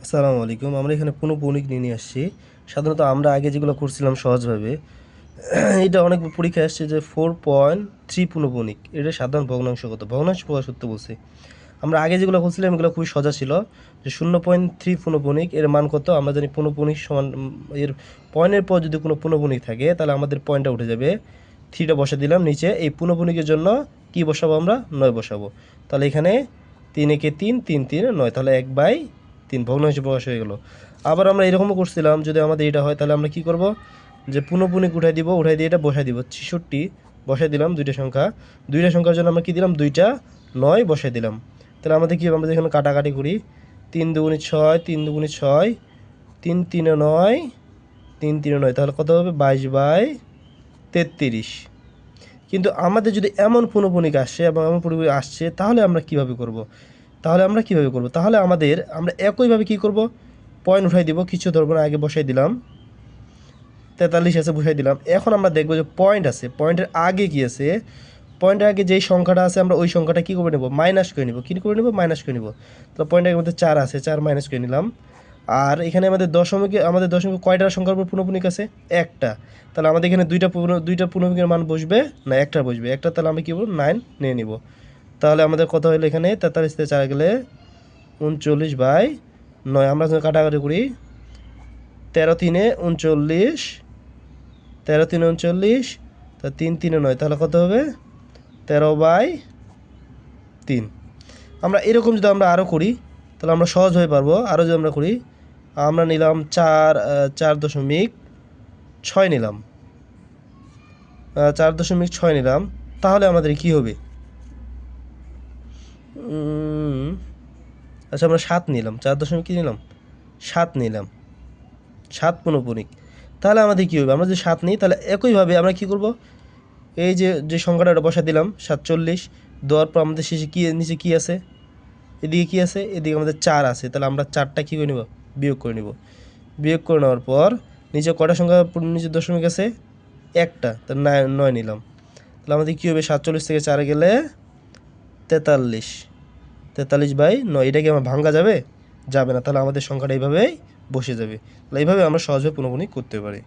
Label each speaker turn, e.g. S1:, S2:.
S1: আসসালামু আলাইকুম। আমরা এখানে পুনঃপৌনিক নিয়ে আসছি। সাধারণত আমরা আগে যেগুলো করছিলাম সহজভাবে, এটা অনেক পরীক্ষায় আসছে যে 4.3 পুনঃপৌনিক, এটা সাধারণ ভগ্নাংশগত ভগ্নাংশ প্রকাশ করতে বলছে। আমরা আগে যেগুলো করছিলাম এগুলো খুবই সোজা ছিল, যে 0.3 পুনঃপৌনিক এর মান কত আমরা জানি। পুনঃপৌনিক সমান এর পয়েন্টের পর যদি কোনো পুনঃপৌনিক থাকে তাহলে আমাদের পয়েন্টটা উঠে যাবে। থ্রিটা বসা দিলাম নিচে, এই পুনঃপৌনিকের জন্য কি বসাবো আমরা? 9 বসাবো। তাহলে এখানে 3 একে 3, 3 3 9, তাহলে 1/3 ভগ্নাংশে প্রকাশ হয়ে গেল। আবার আমরা এরকমও করছিলাম, যদি আমাদের এটা হয় তাহলে আমরা কি করব, যে পুনঃপুনিক উঠাই দিব, উঠাই দিয়ে এটা বসাই দিব। 66 বসাই দিলাম, দুইটা সংখ্যার জন্য আমরা কি দিলাম, 2টা 9 বসাই দিলাম। তাহলে আমাদের কি হবে, আমরা যেখানে কাটাকাটি করি, 3 দুগুণে 6, 3 দুগুণে 6, 3 3 9, 3 3 9, তাহলে কত হবে? 22/33। কিন্তু আমাদের যদি এমন পুনঃপুনিক আসে এবং এমন পুনঃপুনিক আসছে, তাহলে আমরা কিভাবে করব? তাহলে আমরা একইভাবে কি করব, পয়েন্ট উঠাই দিব, কিছু ধরবো না, আগে বসাই দিলাম 43 আছে, বসাই দিলাম। এখন আমরা দেখব যে পয়েন্ট আছে, পয়েন্টের আগে কি আছে, পয়েন্টের আগে যেই সংখ্যাটা আছে আমরা ওই সংখ্যাটা কী করে নেব, মাইনাস করে নেব। কী করে নেব? মাইনাস করে নেব। তো পয়েন্টের মধ্যে 4 আছে, 4 মাইনাস করে নিলাম। আর এখানে আমাদের দশমিকে কয়টা সংখ্যার উপর পুনঃপুনিক আছে? একটা। তাহলে আমাদের এখানে দুইটা পুনঃপুনিকের মান বসবে না, একটা বসবে। একটা, তাহলে আমরা কী করবো, 9 নিয়ে নিব। তাহলে আমাদের কত হলো এখানে? 43 থেকে 4 গেলে 39/9। আমরা যখন কাটাকাটি করি, 13 3 39, 13 3 39, তা 3 3 9, তাহলে কত হবে? 13/3। আমরা এরকম যদি আমরা আরও করি তাহলে আমরা সহজ হয়ে পারবো। আরও যদি আমরা করি, আমরা নিলাম 4.6 নিলাম, 4.6 নিলাম, তাহলে আমাদের কি হবে? আচ্ছা, আমরা 7 নিলাম, 4 কি নিলাম? 7 নিলাম, 7 পুনঃপুনিক। তাহলে আমাদের কী হবে? আমরা যদি 7 নিই তাহলে একইভাবে আমরা কি করব, এই যে সংখ্যাটা বসা দিলাম 47, দেওয়ার পর আমাদের শেষে কি, নিচে কি আছে, এদিকে কি আছে, এদিকে আমাদের 4 আছে। তাহলে আমরা 4টা কী করে নেব? বিয়োগ করে নেব। বিয়োগ করে নেওয়ার পর নিচে কয়টা সংখ্যা, নিচে দশমিক আছে? একটা, তাহলে 9 নিলাম। তাহলে আমাদের কী হবে? 47 থেকে 4 গেলে 43, 43/9। এটা কি আমার ভাঙা যাবে? যাবে না। তাহলে আমাদের সংখ্যাটা এইভাবেই বসে যাবে। তাহলে এইভাবে আমরা সহজভাবে পুনঃপুনিক করতে পারি।